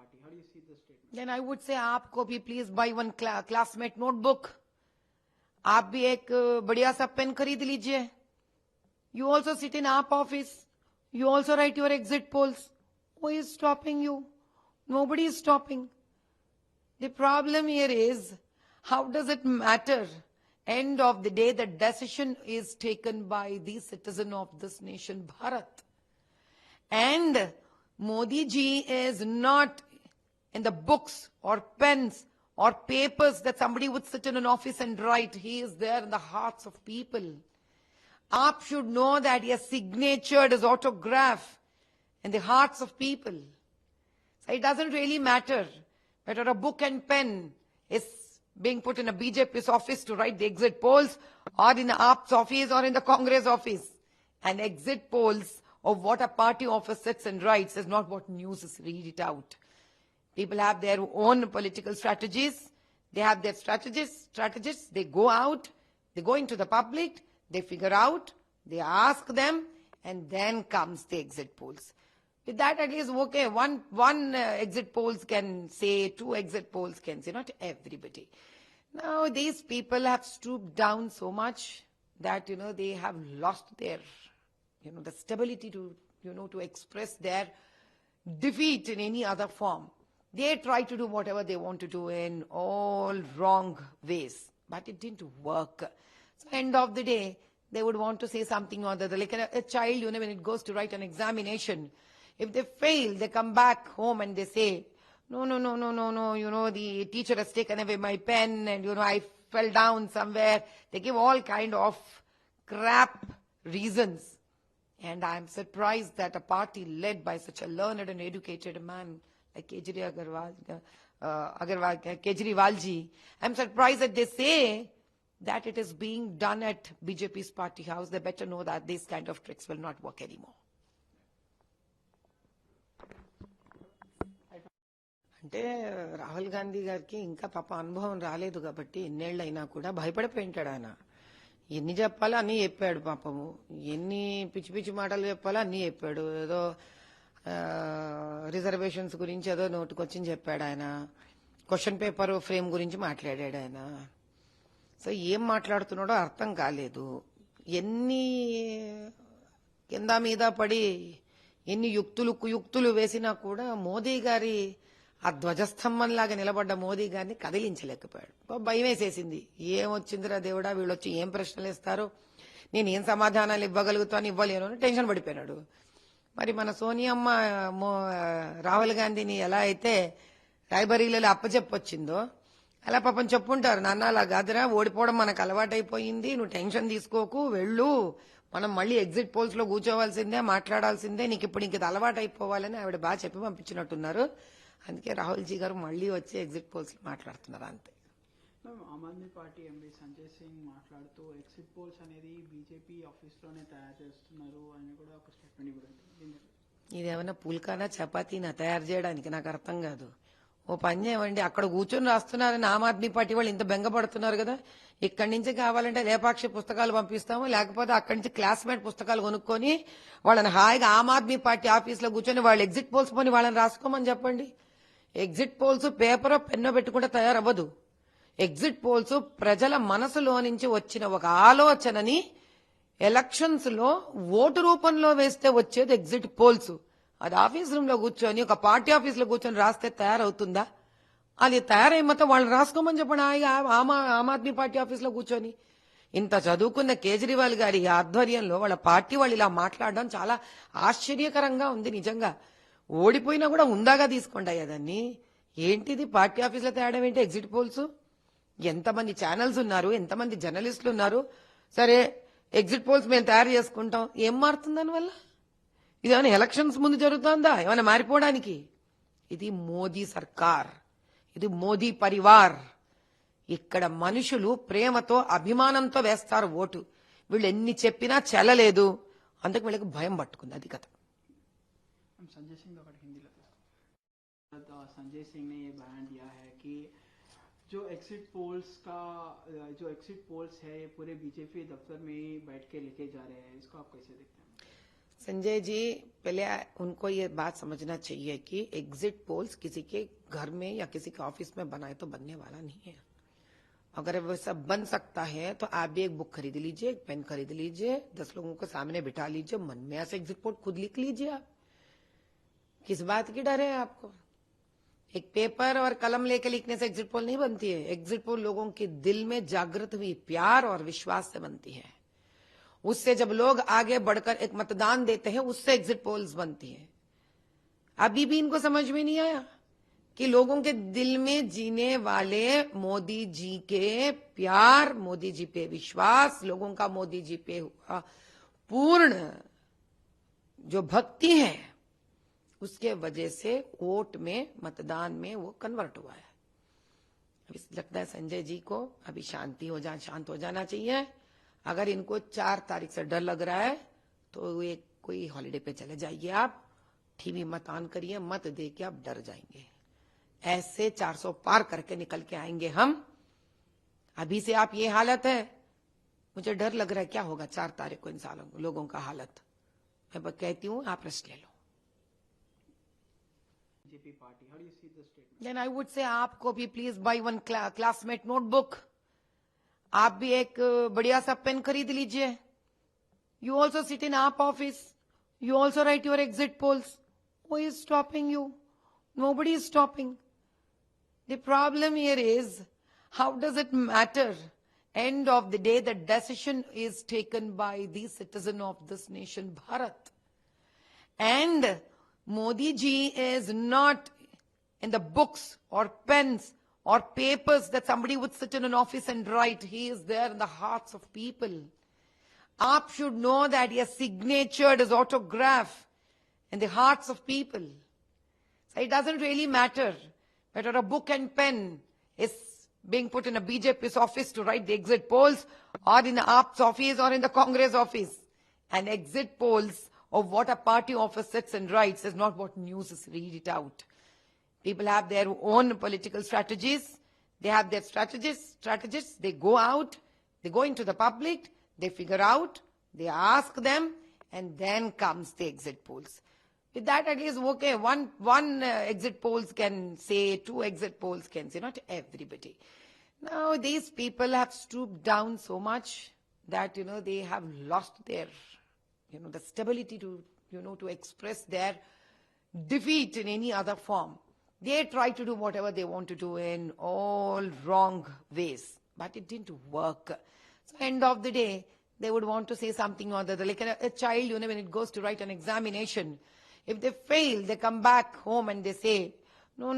party. How do you see this statement? Then I would say आपको भी please buy one classmate notebook. आप भी एक बढ़िया सा पेन खरीद लीजिए. You also sit in AAP office. You also write your exit polls. Who is stopping you? Nobody is stopping. The problem here is, how does it matter? End of the day, the decision is taken by the citizen of this nation, Bharat. And Modi ji is not in the books or pens or papers that somebody would sit in an office and write. He is there in the hearts of people. AAP should know that he has signatured his autograph in the hearts of people. So it doesn't really matter whether a book and pen is being put in a BJP's office to write the exit polls, or in the AAP's office, or in the Congress office. And exit polls of what a party office sits and writes is not what news is read it out. People have their own political strategies. They have their strategists. They go out, they go into the public, they figure out, they ask them, and then comes the exit polls. With that, at least, okay, one exit polls can say, 2 exit polls can say, not everybody. Now, these people have stooped down so much that, they have lost their, the stability to, to express their defeat in any other form. They try to do whatever they want to do in all wrong ways, but it didn't work. So, end of the day, they would want to say something or the other. Like a child, when it goes to write an examination, if they fail, they come back home and they say, no, the teacher has taken away my pen and, I fell down somewhere. They give all kind of crap reasons. And I'm surprised that a party led by such a learned and educated man like Kejriwal ji, I'm surprised that they say that it is being done at BJP's party house. They better know that these kind of tricks will not work anymore. అంటే రాహుల్ గాంధీ గారికి ఇంకా పాప అనుభవం రాలేదు కాబట్టి ఎన్నేళ్ళైనా కూడా భయపడిపోయింటాడు ఆయన. ఎన్ని చెప్పాలో అన్నీ చెప్పాడు పాపము. ఎన్ని పిచ్చి పిచ్చి మాటలు చెప్పాలో అన్నీ చెప్పాడు. ఏదో రిజర్వేషన్స్ గురించి ఏదో నోటుకొచ్చింది చెప్పాడు ఆయన. క్వశ్చన్ పేపర్ ఫ్రేమ్ గురించి మాట్లాడాడు ఆయన. సో ఏం మాట్లాడుతున్నాడో అర్థం కాలేదు. ఎన్ని కింద మీద పడి ఎన్ని కుయుక్తులు వేసినా కూడా మోదీ గారి ఆ ధ్వజస్తంభంలాగా నిలబడ్డ మోదీ గారిని కదిలించలేకపోయాడు. భయం వేసేసింది. ఏమొచ్చిందిరా దేవుడా, వీళ్ళు వచ్చి ఏం ప్రశ్నలు ఇస్తారు, నేను ఏం సమాధానాలు ఇవ్వగలుగుతాను ఇవ్వలేను అని టెన్షన్ పడిపోయినాడు. మరి మన సోనియమ్మ రాహుల్ గాంధీని ఎలా అయితే రాయ్బరీలలో అప్పచెప్పొచ్చిందో అలా పాపం చెప్పుంటారు, నాన్న అలా కాదురా, ఓడిపోవడం మనకు అలవాటైపోయింది, నువ్వు టెన్షన్ తీసుకోకు, వెళ్ళు, మనం మళ్ళీ ఎగ్జిట్ పోల్స్ లో కూర్చోవాల్సిందే, మాట్లాడాల్సిందే, నీకు ఇప్పుడు ఇంక అలవాటు అయిపోవాలని ఆవిడ బాగా చెప్పి పంపించినట్టున్నారు. అందుకే రాహుల్ జీ గారు మళ్ళీ వచ్చి ఎగ్జిట్ పోల్స్ లో మాట్లాడుతున్నారు అంతే. ఆమ్ ఆద్మీ పార్టీ ఎంపీ సంజయ్ సింగ్ మాట్లాడుతూ ఎగ్జిట్ పోల్స్ అనేది బీజేపీ ఆఫీస్ లోనే తయారు చేస్తున్నారు అని కూడా ఒక స్టేట్మెంట్ ఇవ్వడం. ఇదేమన్నా పుల్కానా చపాతీనా తయారు చేయడానికి? నాకు అర్థం కాదు. ఓ పని చేయమండి, అక్కడ కూర్చొని రాస్తున్నారని ఆమ్ ఆద్మీ పార్టీ వాళ్ళు ఇంత బెంగపడుతున్నారు కదా, ఇక్కడి నుంచి కావాలంటే లేపాక్షి పుస్తకాలు పంపిస్తాము, లేకపోతే అక్కడి నుంచి క్లాస్మేట్ పుస్తకాలు కొనుక్కొని వాళ్ళని హాయిగా ఆమ్ ఆద్మీ పార్టీ ఆఫీస్ లో కూర్చొని వాళ్ళు ఎగ్జిట్ పోల్స్ పోని వాళ్ళని రాసుకోమని చెప్పండి. ఎగ్జిట్ పోల్స్ పేపరో పెన్నో పెట్టుకుంటే తయారవ్వదు. ఎగ్జిట్ పోల్స్ ప్రజల మనసులో నుంచి వచ్చిన ఒక ఆలోచనని ఎలక్షన్స్ లో ఓటు రూపంలో వేస్తే వచ్చేది ఎగ్జిట్ పోల్స్. అది ఆఫీస్ రూమ్ లో కూర్చొని ఒక పార్టీ ఆఫీస్ లో కూర్చొని రాస్తే తయారవుతుందా? అది తయారైతే వాళ్ళు రాసుకోమని చెప్పండి హాయిగా ఆమ్ ఆద్మీ పార్టీ ఆఫీస్ లో కూర్చొని. ఇంత చదువుకున్న కేజ్రీవాల్ గారి ఆధ్వర్యంలో వాళ్ళ పార్టీ వాళ్ళు ఇలా మాట్లాడడం చాలా ఆశ్చర్యకరంగా ఉంది నిజంగా. ఓడిపోయినా కూడా ఉందాగా తీసుకోండి అయ్యాదాన్ని. ఏంటిది పార్టీ ఆఫీసులో తేడం ఏంటి? ఎగ్జిట్ పోల్స్ ఎంతమంది ఛానల్స్ ఉన్నారు, ఎంతమంది జర్నలిస్టులు ఉన్నారు, సరే ఎగ్జిట్ పోల్స్ మేము తయారు చేసుకుంటాం, ఏం మారుతుంది దానివల్ల? ఇదేమైనా ఎలక్షన్స్ ముందు జరుగుతుందా ఏమైనా మారిపోవడానికి? ఇది మోదీ సర్కార్, ఇది మోదీ పరివార్. ఇక్కడ మనుషులు ప్రేమతో అభిమానంతో వేస్తారు ఓటు. వీళ్ళు ఎన్ని చెప్పినా చెల్లలేదు, అందుకు వీళ్ళకి భయం పట్టుకుంది. అది కథ. संजय सिंह संजय सिंह ने ये बयान दिया है कि जो एग्जिट पोल्स है ये पूरे बीजेपी दफ्तर में ही बैठ के लेके जा रहे हैं, इसको आप कैसे देखते हैं? संजय जी, पहले उनको ये बात समझना चाहिए कि एग्जिट पोल्स किसी के घर में या किसी के ऑफिस में बनाए तो बनने वाला नहीं है। अगर वैसा बन सकता है तो आप भी एक बुक खरीद लीजिए, एक पेन खरीद लीजिए, 10 लोगों को सामने बिठा लीजिए, मन में ऐसे एग्जिट पोल खुद लिख लीजिए। आप किस बात की डर है आपको? एक पेपर और कलम लेके लिखने से एग्जिट पोल नहीं बनती है। एग्जिट पोल लोगों के दिल में जागृत हुई प्यार और विश्वास से बनती है। उससे जब लोग आगे बढ़कर एक मतदान देते हैं, उससे एग्जिट पोल्स बनती है। अभी भी इनको समझ में नहीं आया कि लोगों के दिल में जीने वाले मोदी जी के प्यार, मोदी जी पे विश्वास, लोगों का मोदी जी पे पूर्ण जो भक्ति है, उसके वजह से वोट में, मतदान में वो कन्वर्ट हुआ है। अभी लगता है संजय जी को अभी शांत हो जाना चाहिए। अगर इनको 4 तारीख से डर लग रहा है तो ये कोई हॉलिडे पे चले जाइए। आप टीवी मत ऑन करिए, मत दे के आप डर जाएंगे। ऐसे 400 पार करके निकल के आएंगे हम। अभी से आप ये हालत है, मुझे डर लग रहा है क्या होगा 4 तारीख को इन लोगों का हालत। मैं कहती हूं आप रेस्ट ले लो। BJP party, how do you see the statement? Then I would say आपको भी please by one classmate notebook. आप भी एक बढ़िया सा पेन खरीद लीजिए। यू ऑल्सो सिट इन आप office, you also right your exit polls. Who is stopping you? Nobody is stopping. The problem here is, how does it matter? End of the day, the decision is taken by the citizen of this nation, Bharat. And Modi ji is not in the books or pens or papers that somebody would sit in an office and write. He is there in the hearts of people. Aap should know that he has signatured his autograph in the hearts of people. So it doesn't really matter whether a book and pen is being put in a BJP's office to write the exit polls, or in the AAP's office, or in the Congress office. And exit polls of what a party office sits and writes is not what news is. Read it out. People have their own political strategies. They have their strategists. They go out, they go into the public, they figure out, they ask them, and then comes the exit polls. With that, at least, okay, one exit polls can say, 2 exit polls can say, not everybody. Now, these people have stooped down so much that, they have lost their, the stability to, to express their defeat in any other form. They try to do whatever they want to do in all wrong ways, but it didn't work. So, end of the day, they would want to say something or the other. Like a child, when it goes to write an examination, if they fail, they come back home and they say, no,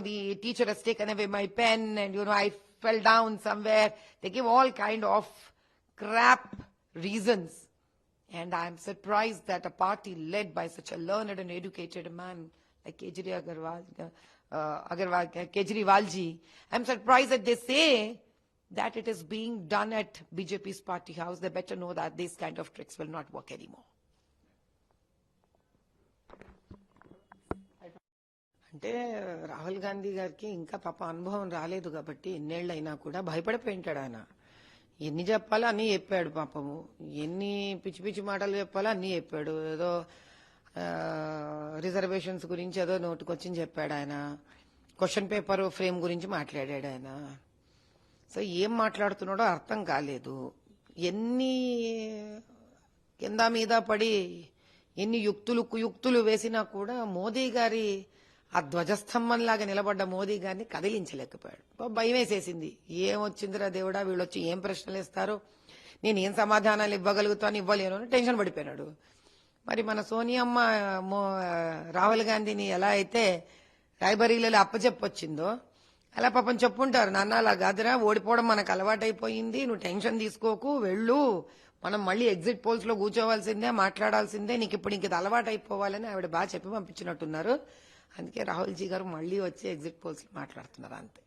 the teacher has taken away my pen and, I fell down somewhere. They give all kind of crap reasons. And I'm surprised that a party led by such a learned and educated man like Kejriwal ji, I'm surprised that they say that it is being done at BJP's party house. They better know that these kind of tricks will not work anymore. అంటే రాహుల్ గాంధీ గారికి ఇంకా పాప అనుభవం రాలేదు కాబట్టి ఎన్నేళ్ళైనా కూడా భయపడిపోయింటాడు ఆయన. ఎన్ని చెప్పాలో అన్ని చెప్పాడు పాపము, ఎన్ని పిచ్చి పిచ్చి మాటలు చెప్పాలో అన్ని చెప్పాడు. ఏదో రిజర్వేషన్స్ గురించి ఏదో నోటుకొచ్చి చెప్పాడు ఆయన. క్వశ్చన్ పేపర్ ఫ్రేమ్ గురించి మాట్లాడాడు ఆయన. సో ఏం మాట్లాడుతున్నాడో అర్థం కాలేదు. ఎన్ని కింద మీద పడి ఎన్ని యుక్తులు వేసినా కూడా మోదీ గారి ఆ ధ్వజస్తంభంలాగా నిలబడ్డ మోదీ గారిని కదిలించలేకపోయాడు. భయం వేసేసింది. ఏమొచ్చిందిరా దేవుడా, వీళ్ళొచ్చి ఏం ప్రశ్నలు ఇస్తారు, నేను ఏం సమాధానాలు ఇవ్వగలుగుతాను ఇవ్వలేను అని టెన్షన్ పడిపోయినాడు. మరి మన సోనియమ్మ రాహుల్ గాంధీని ఎలా అయితే రాయ్బరీలలో అప్పచెప్పొచ్చిందో అలా పాపం చెప్పుంటారు, నాన్న అలా కాదురా, ఓడిపోవడం మనకు అలవాటైపోయింది, నువ్వు టెన్షన్ తీసుకోకు, వెళ్ళు, మనం మళ్ళీ ఎగ్జిట్ పోల్స్ లో కూర్చోవాల్సిందే, మాట్లాడాల్సిందే, నీకు ఇప్పుడు ఇంక అలవాటు అయిపోవాలని ఆవిడ బాగా చెప్పి పంపించినట్టున్నారు. అందుకే రాహుల్ జీ గారు మళ్ళీ వచ్చి ఎగ్జిట్ పోల్స్ మాట్లాడుతున్నారు అంతే.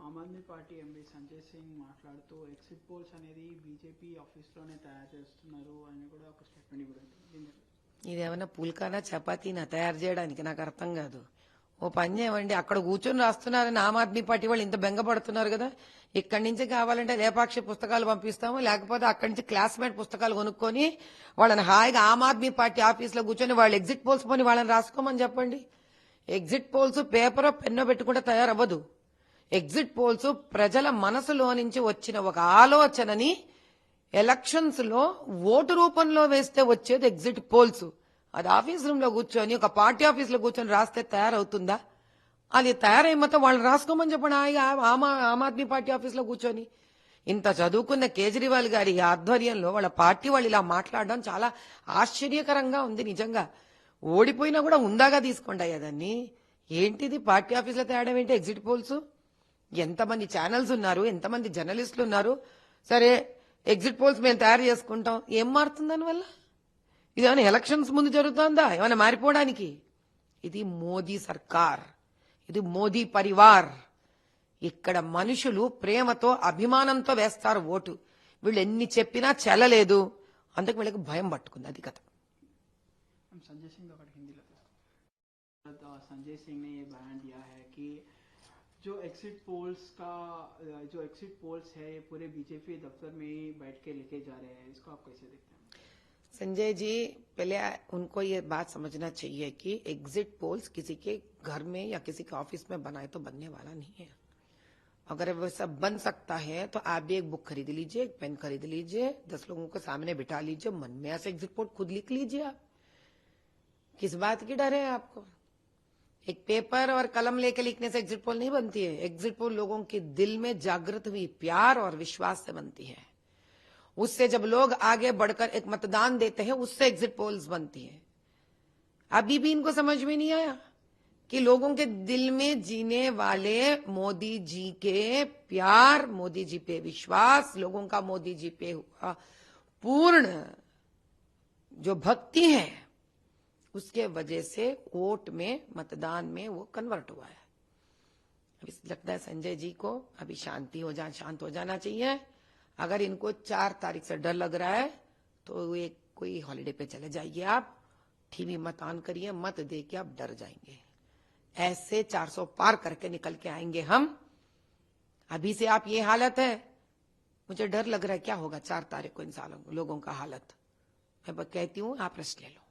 ఆమ్ ఆద్మీ పార్టీ ఎంపీ సంజయ్ సింగ్ మాట్లాడుతూ ఎగ్జిట్ పోల్స్ అనేది బీజేపీ ఆఫీస్ లోనే తయారు చేస్తున్నారు అని కూడా ఒక స్టేట్మెంట్ కూడా. ఇదేమన్నా పుల్కానా చపాతీనా తయారు చేయడానికి నాకు అర్థం కాదు. ఓ పని చేయమండి, అక్కడ కూర్చొని రాస్తున్నారని ఆమ్ ఆద్మీ పార్టీ వాళ్ళు ఇంత బెంగపడుతున్నారు కదా, ఇక్కడి నుంచి కావాలంటే లేపాక్షి పుస్తకాలు పంపిస్తాము, లేకపోతే అక్కడి నుంచి క్లాస్మేట్ పుస్తకాలు కొనుక్కొని వాళ్ళని హాయిగా ఆమ్ ఆద్మీ పార్టీ ఆఫీసులో కూర్చొని వాళ్ళు ఎగ్జిట్ పోల్స్ పోని వాళ్ళని రాసుకోమని చెప్పండి. ఎగ్జిట్ పోల్స్ పేపర్ పెన్నో పెట్టుకుంటే తయారవ్వదు. ఎగ్జిట్ పోల్స్ ప్రజల మనసులో నుంచి వచ్చిన ఒక ఆలోచనని ఎలక్షన్స్ లో ఓటు రూపంలో వేస్తే వచ్చేది ఎగ్జిట్ పోల్స్. అది ఆఫీస్ రూమ్ లో కూర్చొని ఒక పార్టీ ఆఫీస్ లో కూర్చొని రాస్తే తయారవుతుందా? అది తయారై మొత్తం వాళ్ళు రాసుకోమని చెప్పండి హాయిగా ఆమ్ ఆద్మీ పార్టీ ఆఫీస్ లో కూర్చొని. ఇంత చదువుకున్న కేజ్రీవాల్ గారి ఆధ్వర్యంలో వాళ్ళ పార్టీ వాళ్ళు ఇలా మాట్లాడడం చాలా ఆశ్చర్యకరంగా ఉంది నిజంగా. ఓడిపోయినా కూడా ఉందాగా తీసుకోండి అయ్యా దాన్ని. ఏంటిది పార్టీ ఆఫీసులో తేడా ఏంటి? ఎగ్జిట్ పోల్స్ ఎంతమంది ఛానల్స్ ఉన్నారు, ఎంతమంది జర్నలిస్టులు ఉన్నారు. సరే ఎగ్జిట్ పోల్స్ మేము తయారు చేసుకుంటాం, ఏం మారుతుంది దానివల్ల? ఇదేమైనా ఎలక్షన్స్ ముందు జరుగుతుందా ఏమైనా మారిపోవడానికి? ఇది మోదీ సర్కార్, ఇది మోదీ పరివార్. ఇక్కడ మనుషులు ప్రేమతో అభిమానంతో వేస్తారు ఓటు. వీళ్ళు ఎన్ని చెప్పినా చెల్లలేదు, అందుకు వీళ్ళకి భయం పట్టుకుంది. అది కథ. संजय सिंह का हिंदी लगता है। संजय सिंह ने ये बयान दिया है कि जो एग्जिट पोल्स है ये पूरे बीजेपी दफ्तर में ही बैठ के लेके जा रहे हैं, इसको आप कैसे देखते हैं? संजय जी, पहले उनको ये बात समझना चाहिए कि एग्जिट पोल्स किसी के घर में या किसी के ऑफिस में बनाए तो बनने वाला नहीं है। अगर वैसा बन सकता है तो आप भी एक बुक खरीद लीजिए, एक पेन खरीद लीजिए, 10 लोगों को सामने बिठा लीजिए, मन में ऐसे एग्जिट पोल खुद लिख लीजिए। आप किस बात की डर है आपको? एक पेपर और कलम लेके लिखने से एग्जिट पोल नहीं बनती है। एग्जिट पोल लोगों के दिल में जागृत हुई प्यार और विश्वास से बनती है। उससे जब लोग आगे बढ़कर एक मतदान देते हैं, उससे एग्जिट पोल्स बनती है। अभी भी इनको समझ में नहीं आया कि लोगों के दिल में जीने वाले मोदी जी के प्यार, मोदी जी पे विश्वास, लोगों का मोदी जी पे पूर्ण जो भक्ति है, उसके वजह से वोट में, मतदान में वो कन्वर्ट हुआ है। अभी लगता है संजय जी को अभी शांत हो जाना चाहिए। अगर इनको 4 तारीख से डर लग रहा है तो एक कोई हॉलिडे पे चले जाइए, आप टीवी मत ऑन करिए, मत दे के आप डर जाएंगे। ऐसे 400 पार करके निकल के आएंगे हम। अभी से आप ये हालत है, मुझे डर लग रहा है क्या होगा 4 तारीख को इन लोगों का हालत। मैं कहती हूं आप रेस्ट ले लो।